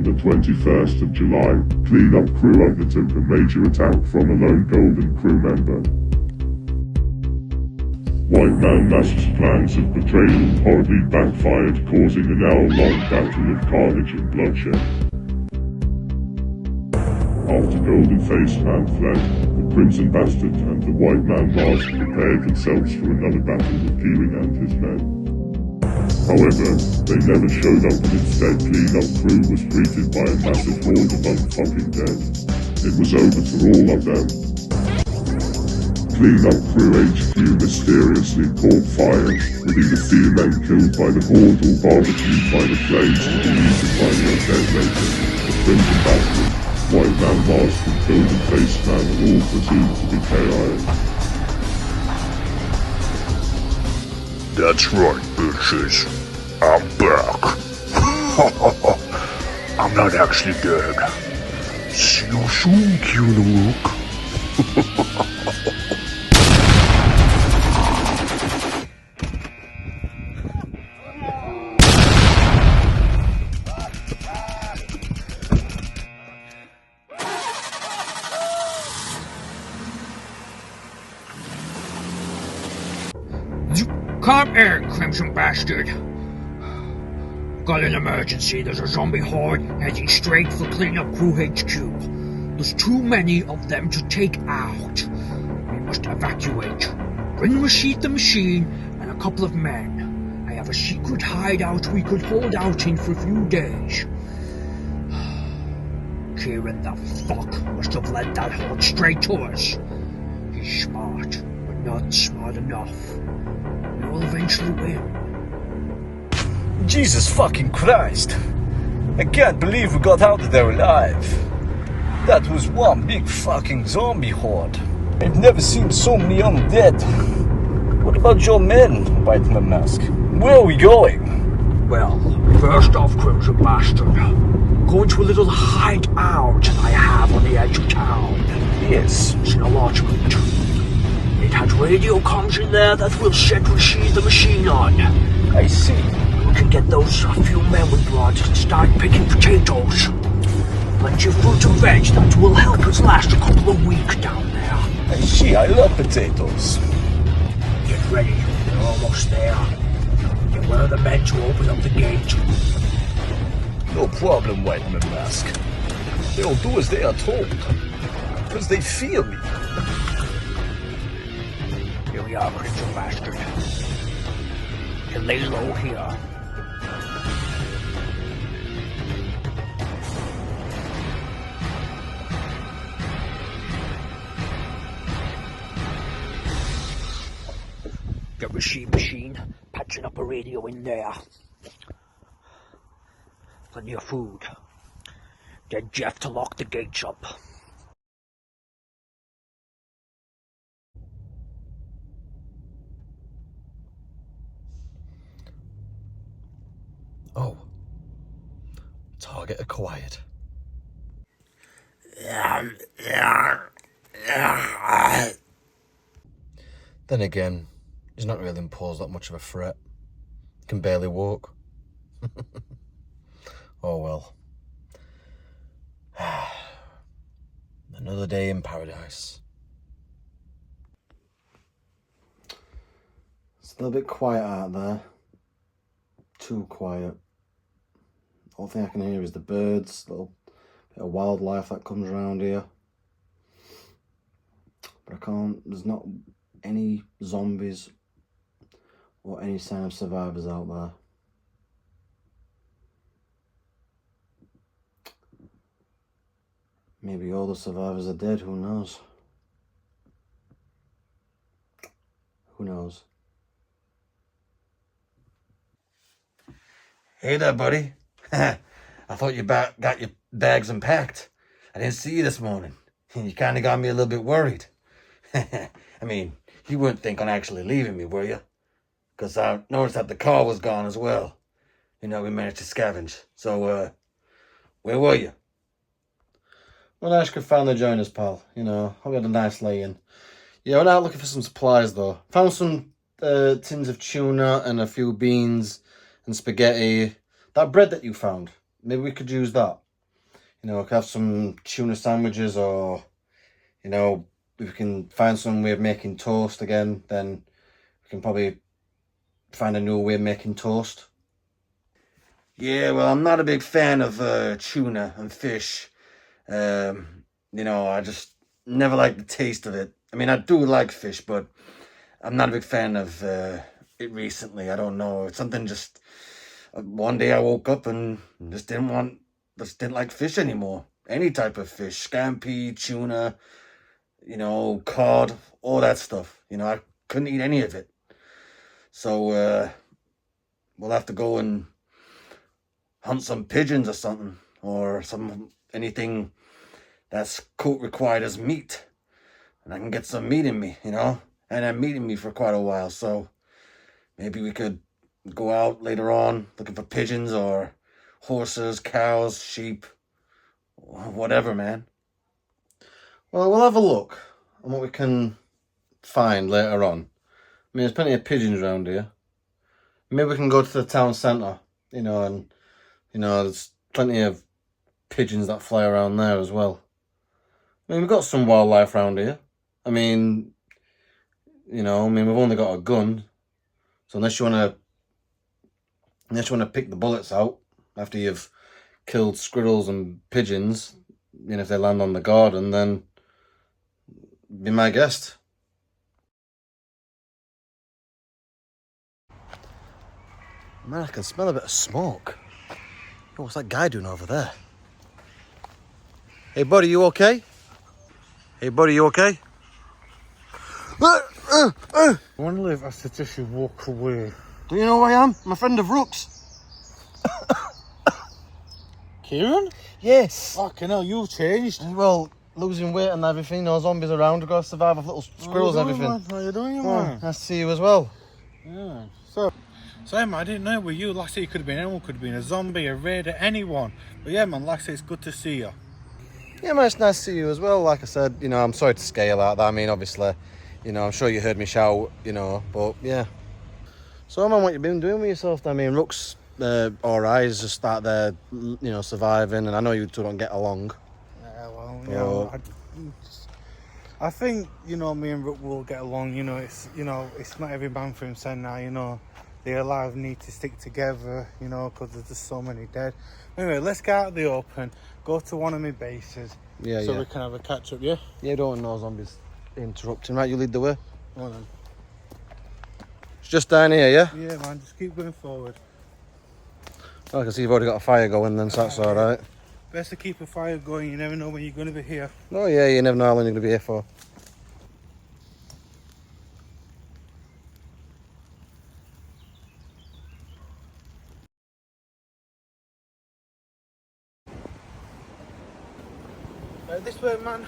On the 21st of July, clean-up crew undertook a major attack from a lone Golden crew member. White Man Mask's plans of betrayal horribly backfired, causing an hour-long battle of carnage and bloodshed. After Golden Face Man fled, the Crimson Bastard and the White Man Mask prepared themselves for another battle with Keeling and his men. However, they never showed up, and instead clean-up crew was greeted by a massive horde of unfucking dead. It was over for all of them. Clean-up crew HQ mysteriously caught fire, with either few men killed by the horde or barbecued by the flames and deleted by the undead later. The Crimson Bastard, White Man Mask and Golden Face Man are all presumed to be KI'd. That's right, bitches. I'm back. I'm not actually dead. See you soon, Cunemook. Come here, Crimson Bastard. Got an emergency. There's a zombie horde heading straight for Cleanup Crew HQ. There's too many of them to take out. We must evacuate. Bring Rashid the Machine and a couple of men. I have a secret hideout we could hold out in for a few days. Kieran the fuck must have led that horde straight to us. He's smart, but not smart enough. We'll eventually win. Jesus fucking Christ. I can't believe we got out of there alive. That was one big fucking zombie horde. I've never seen so many undead. What about your men, White Man Mask? Where are we going? Well, first off, Crimson Bastard, going to a little hideout that I have on the edge of town. Yes. It's an allotment. It has radio comms in there that will set Rashid the Machine on. I see. We can get those few men we brought and start picking potatoes. Plenty of fruit and veg that will help us last a couple of weeks down there. I see. I love potatoes. Get ready. They're almost there. Get one of the men to open up the gate. No problem, White Man Mask. They'll do as they are told. Because they fear me. Here we are, Crimson Bastard. You lay low here. Get Rashid Machine, patching up a radio in there. Plenty of food. Get Jeff to lock the gates up. Oh. Target acquired. Then again, he's not really imposed that much of a threat. Can barely walk. Oh well. Another day in paradise. It's a little bit quiet out there. Too quiet. All thing I can hear is the birds, little bit of wildlife that comes around here. But there's not any zombies or any sign of survivors out there. Maybe all the survivors are dead, who knows? Who knows? Hey there, buddy. I thought you got your bags unpacked. I didn't see you this morning. You kind of got me a little bit worried. I mean, you weren't thinking on actually leaving me, were you? Because I noticed that the car was gone as well. You know, we managed to scavenge. So, where were you? Well, Ash could finally join us, pal. You know, I had a nice lay-in. Yeah, we're out looking for some supplies, though. Found some tins of tuna and a few beans and spaghetti. That bread that you found, maybe we could use that. You know, we could have some tuna sandwiches, or, you know, if we can find some way of making toast again, then we can probably find a new way of making toast. Yeah, well, I'm not a big fan of tuna and fish. You know, I just never liked the taste of it. I mean, I do like fish, but I'm not a big fan of it recently. I don't know. It's something just... one day I woke up and just didn't like fish anymore. Any type of fish. Scampi, tuna, you know, cod, all that stuff. You know, I couldn't eat any of it. So, we'll have to go and hunt some pigeons or something. Or anything that's cooked required as meat. And I can get some meat in me, you know. And I'm meat in me for quite a while, so maybe we could go out later on looking for pigeons or horses, cows, sheep, whatever, man. Well, we'll have a look on what we can find later on. I mean, there's plenty of pigeons around here. Maybe we can go to the town centre, you know, and, you know, there's plenty of pigeons that fly around there as well. I mean, we've got some wildlife around here. I mean, we've only got a gun. So unless you want to pick the bullets out after you've killed squirrels and pigeons, you know, if they land on the garden, then be my guest. Man, I can smell a bit of smoke. Oh, what's that guy doing over there? Hey, buddy, you okay? Hey, buddy, you okay? I wonder if I suggest you walk away. Do you know who I am? I'm a friend of Rook's. Kieran? Yes. Fucking hell, you've changed. Well, losing weight and everything, you know, zombies around, we've got to survive off little squirrels and everything. Man? How you doing, man? Nice to see you as well. Yeah. So man, I didn't know it were you. Like I said, it could have been anyone, could have been a zombie, a raider, anyone. But yeah, man, like I said, it's good to see you. Yeah, man, it's nice to see you as well. Like I said, you know, I'm sorry to scare you like that. I mean, obviously, you know, I'm sure you heard me shout, you know, but yeah. So, man, what you been doing with yourself? I mean, Rook's alright, he's just out there, you know, surviving, and I know you two don't get along. Yeah, well, you know, I think, you know, me and Rook will get along. You know, it's not every man for himself now, you know. The alive need to stick together, you know, because there's just so many dead. Anyway, let's get out of the open, go to one of my bases, so we can have a catch up, yeah? Yeah, don't want no zombies interrupting. Right, you lead the way. Go on then. It's just down here, yeah? Yeah, man, just keep going forward. Well, I can see you've already got a fire going then, so that's alright. Best to keep a fire going, you never know when you're going to be here. Oh yeah, you never know how long you're going to be here for. This way, man.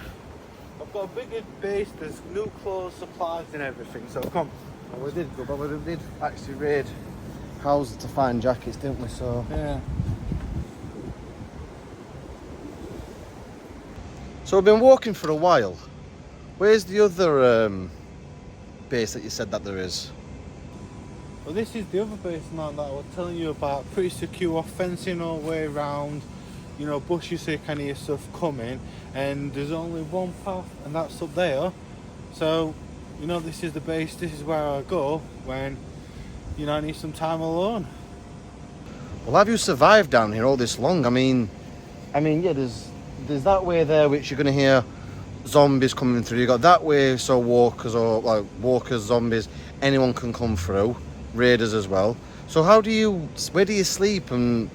I've got a bigger base, there's new clothes, supplies and everything, so come. Well, we did go, but we did actually raid houses to find jackets, didn't we? So yeah. So we've been walking for a while. Where's the other base that you said that there is? Well, this is the other base now that I was telling you about. Pretty secure, fencing all the way around. You know, bushes so you can hear stuff coming, and there's only one path, and that's up there. So, you know, this is the base, this is where I go when, you know, I need some time alone. Well, have you survived down here all this long? I mean, yeah, there's that way there which you're going to hear zombies coming through. You got that way, so walkers, zombies, anyone can come through. Raiders as well. So where do you sleep, and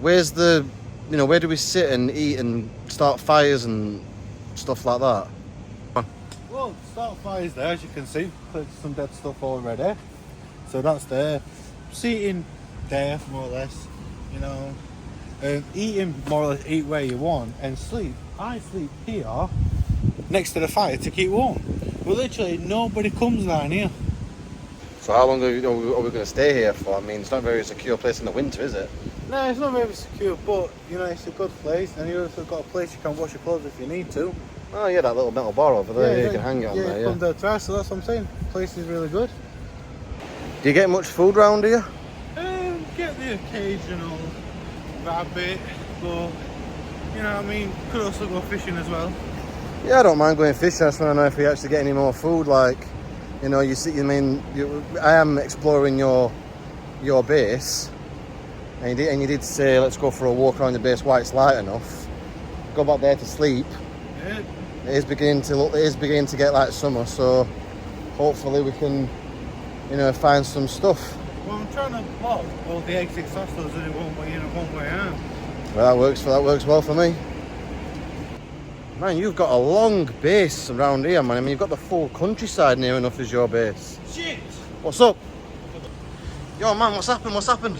where's the, you know, where do we sit and eat and start fires and stuff like that? Well, start fires there, as you can see. There's some dead stuff already. So that's there. Seating there, more or less. You know, eating, more or less, eat where you want, and sleep. I sleep here, next to the fire to keep warm. Well, literally, nobody comes down here. So how long are we going to stay here for? I mean, it's not a very secure place in the winter, is it? No, it's not very secure, but, you know, it's a good place, and you've also got a place you can wash your clothes if you need to. Oh yeah, that little metal bar over there, you can hang it on there, yeah. Come there twice, so that's what I'm saying. The place is really good. Do you get much food around here? Get the occasional rabbit, but You know what I mean? Could also go fishing as well. Yeah, I don't mind going fishing. I just want to know if we actually get any more food. Like, you know, you see, I mean, I am exploring your base, and you did say let's go for a walk around the base while it's light enough. Go back there to sleep. Yeah. It is beginning to get like summer, so hopefully we can, you know, find some stuff. Well, I'm trying to block all the exits off those in one way in and one way out. Well, that works well for me. Man, you've got a long base around here, man. I mean, you've got the full countryside near enough as your base. Shit! What's up? Yo, man, what's happened? What's happened?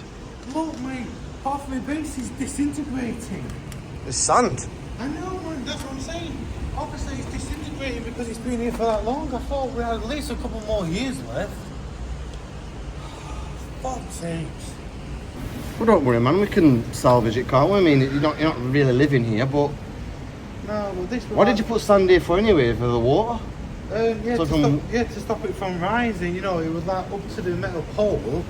Look, mate, half my base is disintegrating. It's sand. I know, man, that's what I'm saying. Obviously, it's disintegrating because it's been here for that long. I thought we had at least a couple more years left. Fuck's sakes. Well, don't worry, man. We can salvage it, can't we? I mean, you're not really living here, but No, well, this. why did you put sand here for anyway? For the water? Yeah, So to stop it from rising. You know, it was like up to the metal pole,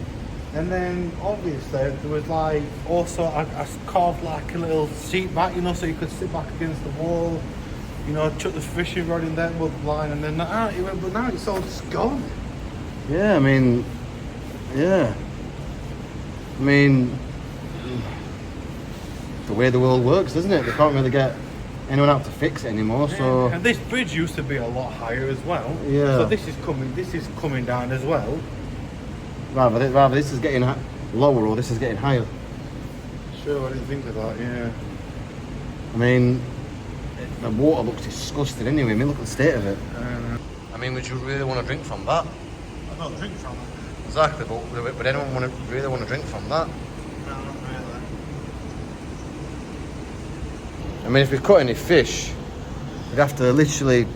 and then obviously there was like also I carved like a little seat back, you know, so you could sit back against the wall. You know, chuck the fishing rod in there, mud line, and then out it went. But now it's all just gone. Yeah, I mean, yeah. I mean, the way the world works, doesn't it? They can't really get anyone out to fix it anymore, so... And this bridge used to be a lot higher as well. Yeah. So this is coming down as well. Rather this is getting lower or this is getting higher. Sure, I didn't think of that, yeah. I mean, the water looks disgusting anyway. I mean, look at the state of it. I mean, would you really want to drink from that? I don't drink from it. Exactly, but would anyone really want to drink from that? No, not really. I mean, if we caught any fish, we'd have to literally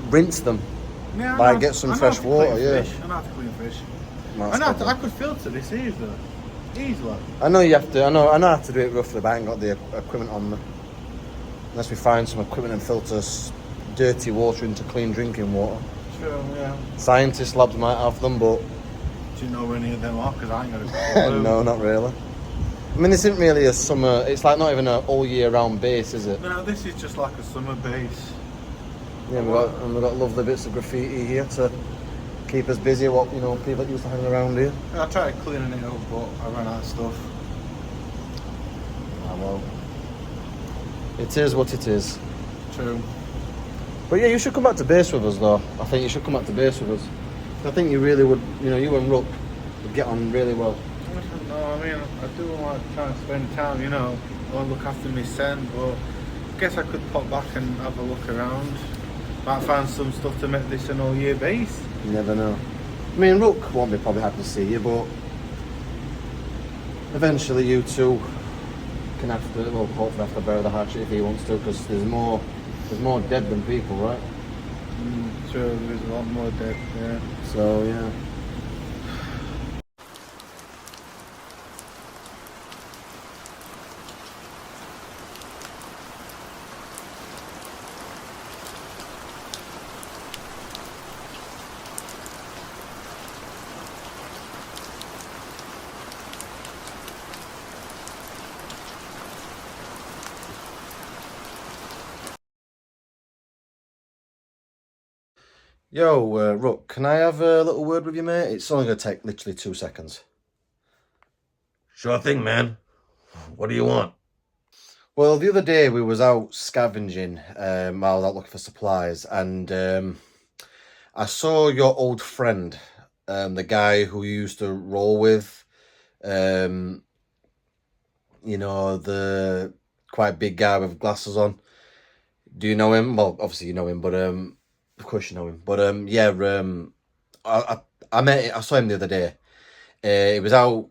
rinse them. Yeah, Like, get some fresh water, yeah. I know how to clean fish. That's I could filter this easily. I know you have to. I know how to do it roughly, but I ain't got the equipment on me. Unless we find some equipment and filter dirty water into clean drinking water. Sure, yeah. Scientist labs might have them, but Do you know where any of them are? Because I ain't got a clue. no, not really. I mean, this isn't really a summer. It's like not even an all year round base, is it? No, this is just like a summer base. Yeah, we've got lovely bits of graffiti here to keep us busy. What, you know, people that used to hang around here. I tried cleaning it up, but I ran out of stuff. Ah, well, it is what it is. True. But yeah, you should come back to base with us, though. I think you should come back to base with us. I think you really would. You know, you and Rook would get on really well. No, I mean, I do want to try and spend time, you know, I want to look after my son, but I guess I could pop back and have a look around. Might find some stuff to make this an all-year base. You never know. I mean, Rook won't be probably happy to see you, but eventually you two can have to, well, hopefully have to bear the hatchet if he wants to, because there's more dead than people, right? Sure, there's a lot more dead, yeah. So, yeah. Yo, Rook, can I have a little word with you, mate? It's only going to take literally 2 seconds. Sure thing, man. What do you want? Well, the other day we was out scavenging while I was out looking for supplies, and I saw your old friend, the guy who you used to roll with, you know, the quite big guy with glasses on. Do you know him? Well, obviously you know him, but of course you know him. But yeah, I saw him the other day. He was out,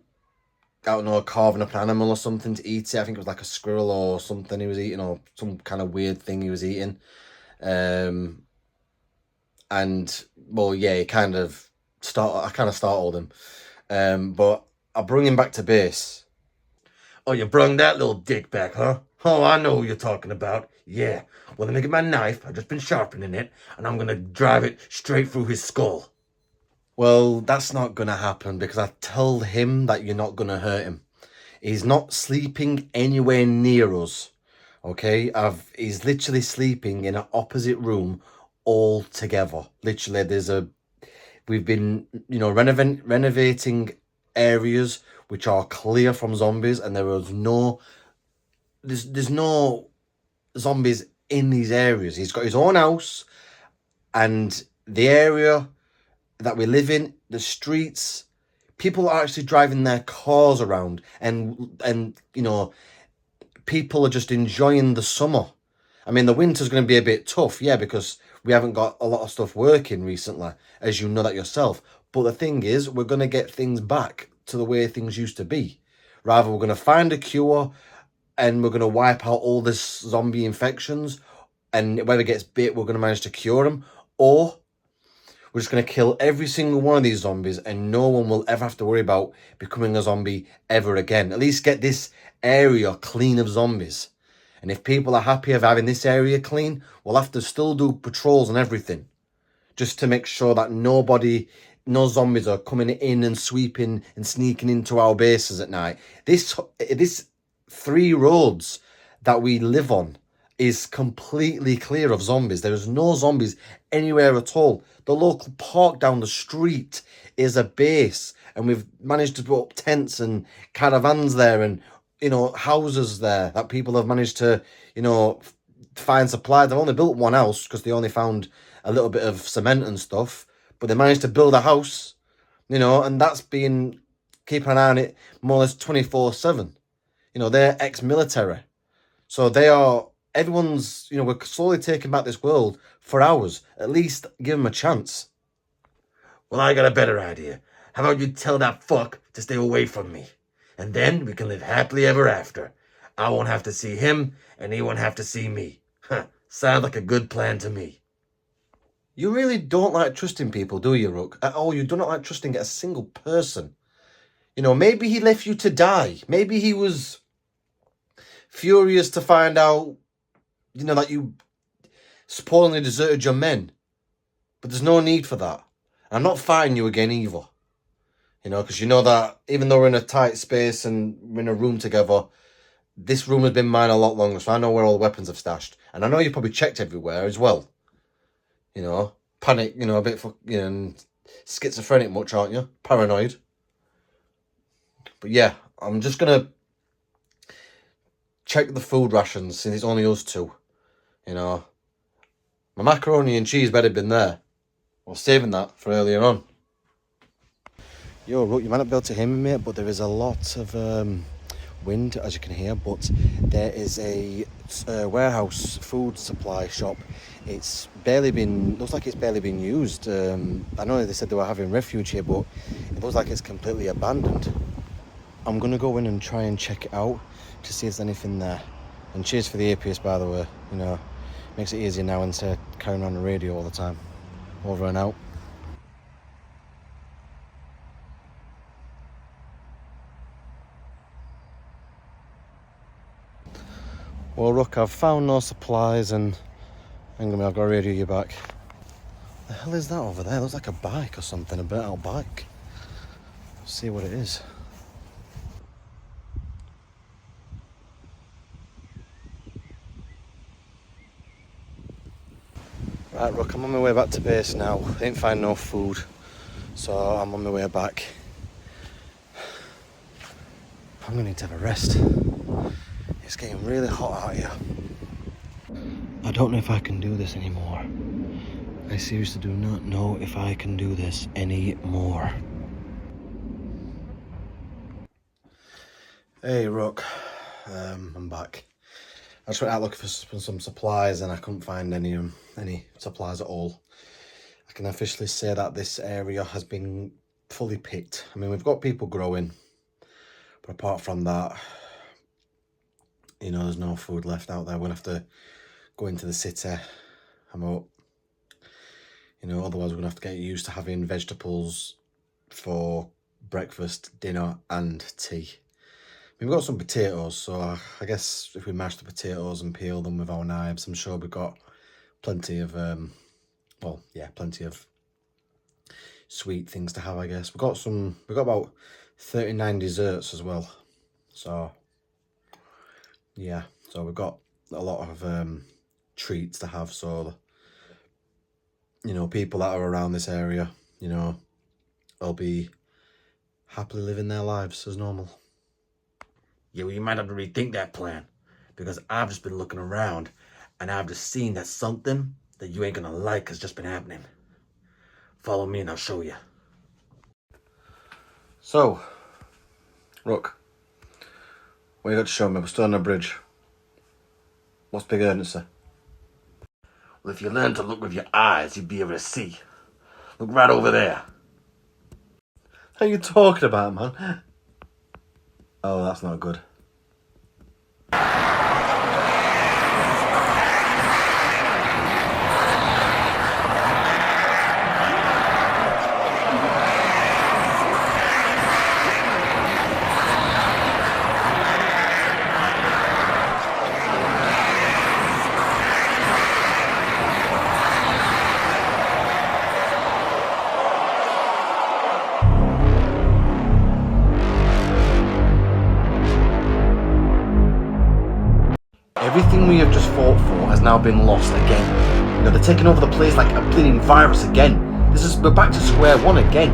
I don't know, carving up an animal or something to eat it. I think it was like a squirrel or something he was eating, or some kind of weird thing he was eating. And well, yeah, I kind of startled him. But I brought him back to base. Oh, you brung that little dick back, huh? Oh, I know who you're talking about. Yeah. Well, let me get my knife. I've just been sharpening it, and I'm gonna drive it straight through his skull. Well, that's not gonna happen, because I told him that you're not gonna hurt him. He's not sleeping anywhere near us. Okay, he's literally sleeping in an opposite room all together. Literally, we've been, you know, renovating areas which are clear from zombies, and there's no zombies in these areas. He's got his own house, and the area that we live in, the streets, people are actually driving their cars around, and you know, people are just enjoying the summer. I mean, the winter's going to be a bit tough, yeah, because we haven't got a lot of stuff working recently, as you know that yourself. But the thing is, we're going to get things back to the way things used to be. Rather, we're going to find a cure, and we're going to wipe out all this zombie infections, and whoever gets bit, we're going to manage to cure them. Or we're just going to kill every single one of these zombies, and no one will ever have to worry about becoming a zombie ever again. At least get this area clean of zombies. And if people are happy of having this area clean, we'll have to still do patrols and everything, just to make sure that no zombies are coming in and sweeping and sneaking into our bases at night. This 3 roads that we live on is completely clear of zombies. There is no zombies anywhere at all. The local park down the street is a base, and we've managed to put up tents and caravans there, and, you know, houses there that people have managed to, you know, find supplies. They've only built one house because they only found a little bit of cement and stuff, but they managed to build a house, you know, and that's been keeping an eye on it more or less 24/7. You know, they're ex-military, so everyone's, you know, we're slowly taking back this world for ours. At least give them a chance. Well, I got a better idea. How about you tell that fuck to stay away from me? And then we can live happily ever after. I won't have to see him, and he won't have to see me. Huh, sounds like a good plan to me. You really don't like trusting people, do you, Rook? At all, you do not like trusting a single person. You know, maybe he left you to die. Maybe he was furious to find out, you know, that you supposedly deserted your men. But there's no need for that. I'm not fighting you again either. You know, because you know that even though we're in a tight space and we're in a room together, this room has been mine a lot longer, so I know where all the weapons have stashed. And I know you've probably checked everywhere as well. You know, panic, you know, a bit, you know, schizophrenic much, aren't you? Paranoid. But yeah, I'm just going to check the food rations since it's only us two. You know, my macaroni and cheese bed had been there. I was saving that for earlier on. Yo, look, you might not be able to hear me, mate, but there is a lot of wind, as you can hear. But there is a warehouse food supply shop. Looks like it's barely been used. I know they said they were having refuge here, but it looks like it's completely abandoned. I'm going to go in and try and check it out to see if there's anything there. And cheers for the APS, by the way. You know, makes it easier now instead of carrying on the radio all the time. Over and out. Well, look, I've found no supplies, and hang on a minute, I've got to radio you back. The hell is that over there? It looks like a bike or something, a burnt out bike. Let's see what it is. Right, look, I'm on my way back to base now. I didn't find no food, so I'm on my way back. I'm gonna need to have a rest. It's getting really hot out here. I don't know if I can do this anymore. I seriously do not know if I can do this anymore. Hey, Rook. I'm back. I just went out looking for some supplies, and I couldn't find any supplies at all. I can officially say that this area has been fully picked. I mean, we've got people growing, but apart from that, you know, there's no food left out there. We'll have to go into the city. I'm up. You know, otherwise we're going to have to get used to having vegetables for breakfast, dinner and tea. We've got some potatoes, so I guess if we mash the potatoes and peel them with our knives, I'm sure we've got plenty of, plenty of sweet things to have, I guess. We've got about 39 desserts as well. So, yeah, so we've got a lot of treats to have. So, you know, people that are around this area, you know, will be happily living their lives as normal. Yeah, well, you might have to rethink that plan, because I've just been looking around and I've just seen that something that you ain't gonna like has just been happening. Follow me and I'll show you. So, look, what you got to show me? We're still on a bridge. What's big urgency? Well, if you learn to look with your eyes, you'll be able to see. Look right over there. What are you talking about, man? Oh, that's not good. Everything we have just fought for has now been lost again. You know, they're taking over the place like a bleeding virus again. We're back to square one again.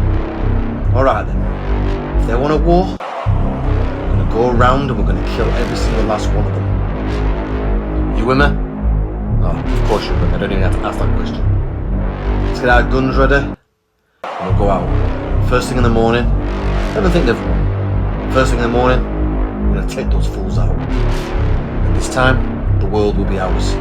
Alright then. If they want a war, we're gonna go around and we're gonna kill every single last one of them. You with me? Oh, of course you're with me. I don't even have to ask that question. Let's get our guns ready and we'll go out. First thing in the morning. Never think they've won. First thing in the morning, we're gonna take those fools out. This time, the world will be ours.